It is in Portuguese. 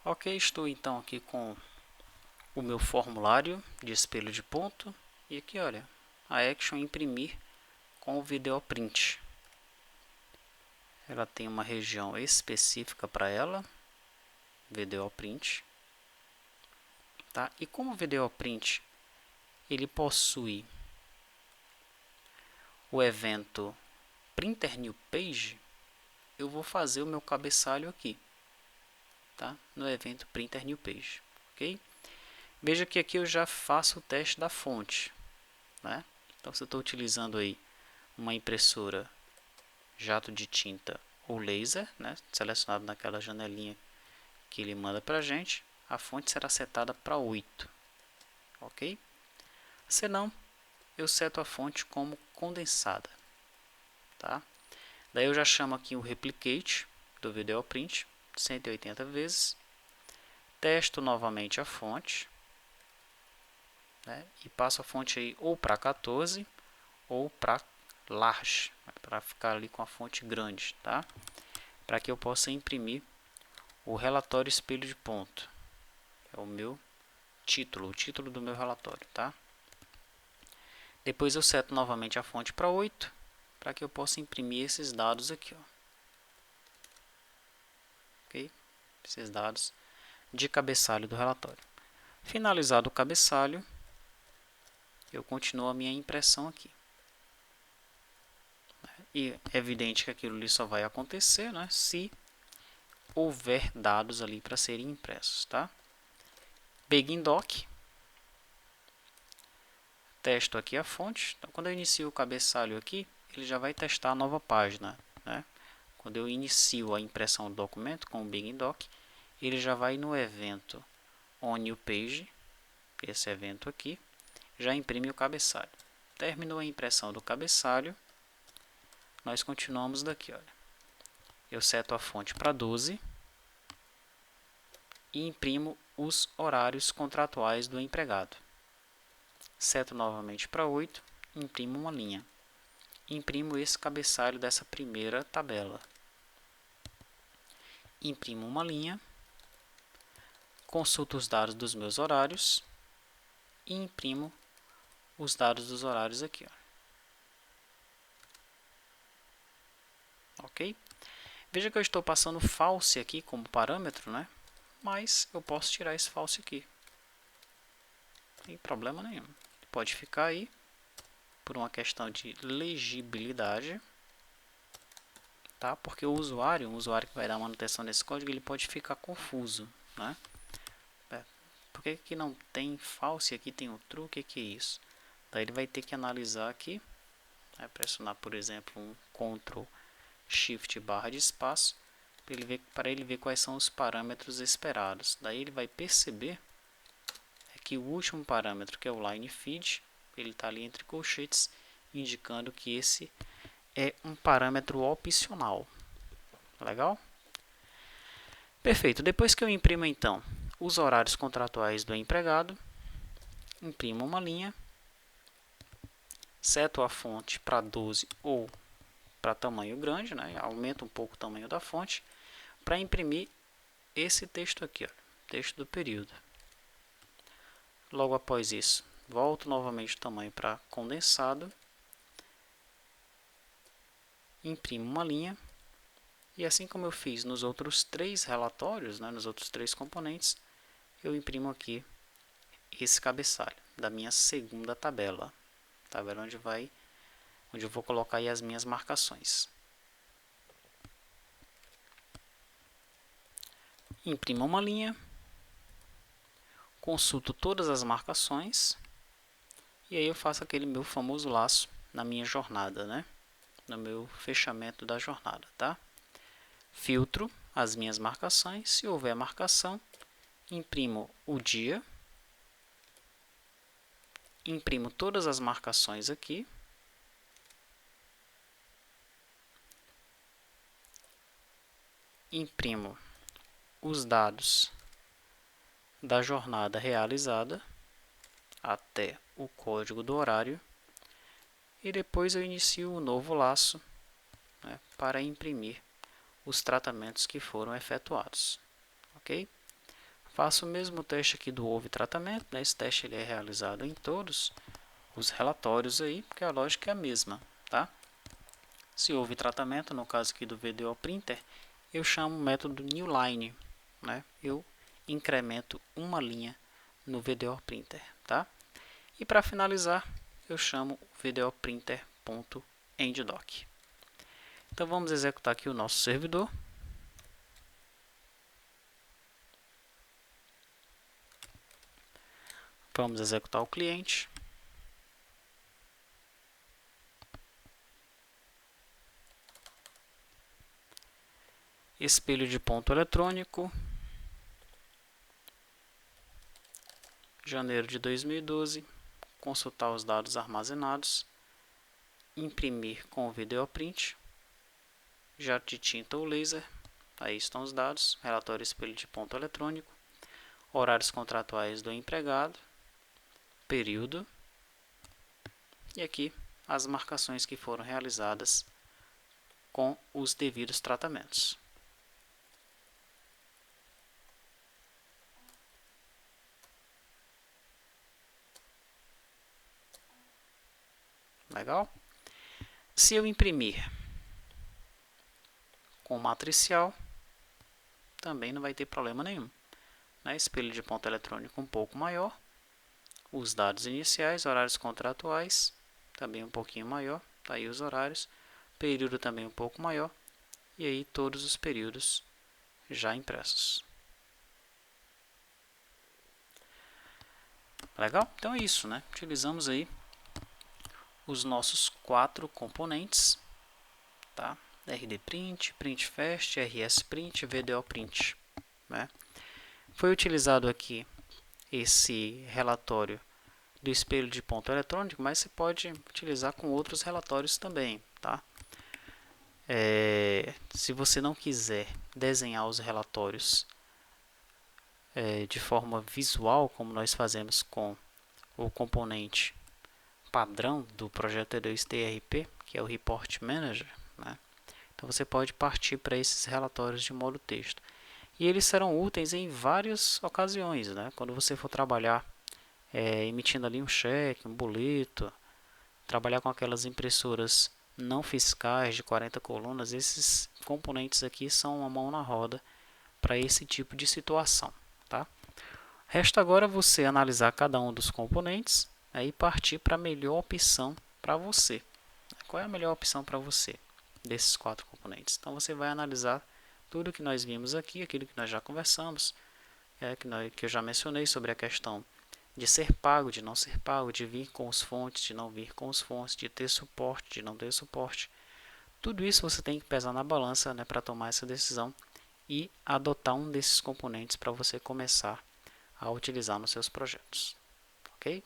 Ok, estou então aqui com o meu formulário de espelho de ponto. E aqui, olha, a Action imprimir com o Videoprint. Ela tem uma região específica para ela, Videoprint. Tá? E como o Videoprint ele possui o evento Printer New Page, eu vou fazer o meu cabeçalho aqui, tá? No evento Printer New Page, ok? Veja que aqui eu já faço o teste da fonte, né? Então, se eu estou utilizando aí uma impressora jato de tinta ou laser, né? Selecionado naquela janelinha que ele manda para a gente, a fonte será setada para 8, ok? Se não, eu seto a fonte como condensada, tá? Daí eu já chamo aqui o replicate do Videoprint 180 vezes, testo novamente a fonte, né? E passo a fonte aí ou para 14 ou para large, para ficar ali com a fonte grande, tá? Para que eu possa imprimir o relatório espelho de ponto. É o meu título, o título do meu relatório, tá? Depois eu seto novamente a fonte para 8, para que eu possa imprimir esses dados aqui, ó. Ok? Esses dados de cabeçalho do relatório. Finalizado o cabeçalho, eu continuo a minha impressão aqui. E é evidente que aquilo ali só vai acontecer, né, se houver dados ali para serem impressos, tá? Begin Doc. Testo aqui a fonte. Então, quando eu inicio o cabeçalho aqui, ele já vai testar a nova página, né? Quando eu inicio a impressão do documento com o Begin Doc, ele já vai no evento On New Page, esse evento aqui, já imprime o cabeçalho. Terminou a impressão do cabeçalho, nós continuamos daqui, olha. Eu seto a fonte para 12 e imprimo os horários contratuais do empregado. Seto novamente para 8, imprimo uma linha. Imprimo esse cabeçalho dessa primeira tabela. Imprimo uma linha, consulto os dados dos meus horários e imprimo os dados dos horários aqui, ó. Ok? Veja que eu estou passando false aqui como parâmetro, né? Mas eu posso tirar esse false aqui. Não tem problema nenhum. Pode ficar aí por uma questão de legibilidade, tá? Porque o usuário que vai dar manutenção nesse código, ele pode ficar confuso, né? Por que que não tem false aqui, tem o true, o que que é isso? Daí ele vai ter que analisar aqui, né? Pressionar, por exemplo, um Ctrl Shift barra de espaço, para ele ver quais são os parâmetros esperados. Daí ele vai perceber que o último parâmetro, que é o line feed, ele está ali entre colchetes, indicando que esse é um parâmetro opcional. Legal? Perfeito. Depois que eu imprimo, então, os horários contratuais do empregado, imprimo uma linha, seto a fonte para 12 ou para tamanho grande, né? Aumento um pouco o tamanho da fonte, para imprimir esse texto aqui, ó, texto do período. Logo após isso, volto novamente o tamanho para condensado, imprimo uma linha, e assim como eu fiz nos outros 3 relatórios, né, nos outros 3 componentes, eu imprimo aqui esse cabeçalho da minha segunda tabela, tabela onde eu vou colocar aí as minhas marcações. Imprimo uma linha, consulto todas as marcações e aí eu faço aquele meu famoso laço na minha jornada, né? No meu fechamento da jornada, tá? Filtro as minhas marcações, se houver marcação, imprimo o dia, imprimo todas as marcações aqui, imprimo os dados da jornada realizada até o código do horário e depois eu inicio um novo laço, né, para imprimir os tratamentos que foram efetuados, ok? Faço o mesmo teste aqui do houve tratamento, né? Esse teste ele é realizado em todos os relatórios aí, porque a lógica é a mesma, tá? Se houve tratamento, no caso aqui do VDO Printer, eu chamo o método newline, né? Eu incremento uma linha no VDO Printer, tá? E para finalizar, eu chamo o VDO Printer.endDoc. Então vamos executar aqui o nosso servidor. Vamos executar o cliente. Espelho de ponto eletrônico. Janeiro de 2012. Consultar os dados armazenados. Imprimir com o videoprint. Jato de tinta ou laser. Aí estão os dados. Relatório espelho de ponto eletrônico. Horários contratuais do empregado. Período. E aqui as marcações que foram realizadas com os devidos tratamentos. Legal? Se eu imprimir com matricial, também não vai ter problema nenhum. Né? Espelho de ponto eletrônico um pouco maior. Os dados iniciais, horários contratuais, também um pouquinho maior. Tá aí os horários. Período também um pouco maior. E aí todos os períodos já impressos. Legal? Então é isso, né? Utilizamos aí os nossos 4 componentes, tá? RDPrint, PrintFast, RSPrint, VDOPrint, né? Foi utilizado aqui esse relatório do espelho de ponto eletrônico, mas você pode utilizar com outros relatórios também, tá? Se você não quiser desenhar os relatórios de forma visual, como nós fazemos com o componente padrão do projeto E2TRP, que é o Report Manager, né? Então você pode partir para esses relatórios de modo texto. E eles serão úteis em várias ocasiões, né? Quando você for trabalhar emitindo ali um cheque, um boleto, trabalhar com aquelas impressoras não fiscais de 40 colunas, esses componentes aqui são uma mão na roda para esse tipo de situação, tá? Resta agora você analisar cada um dos componentes e partir para a melhor opção para você. Qual é a melhor opção para você desses 4 componentes? Então você vai analisar tudo que nós vimos aqui, aquilo que nós já conversamos, que eu já mencionei sobre a questão de ser pago, de não ser pago, de vir com os fontes, de não vir com os fontes, de ter suporte, de não ter suporte. Tudo isso você tem que pesar na balança, né, para tomar essa decisão e adotar um desses componentes para você começar a utilizar nos seus projetos. Ok?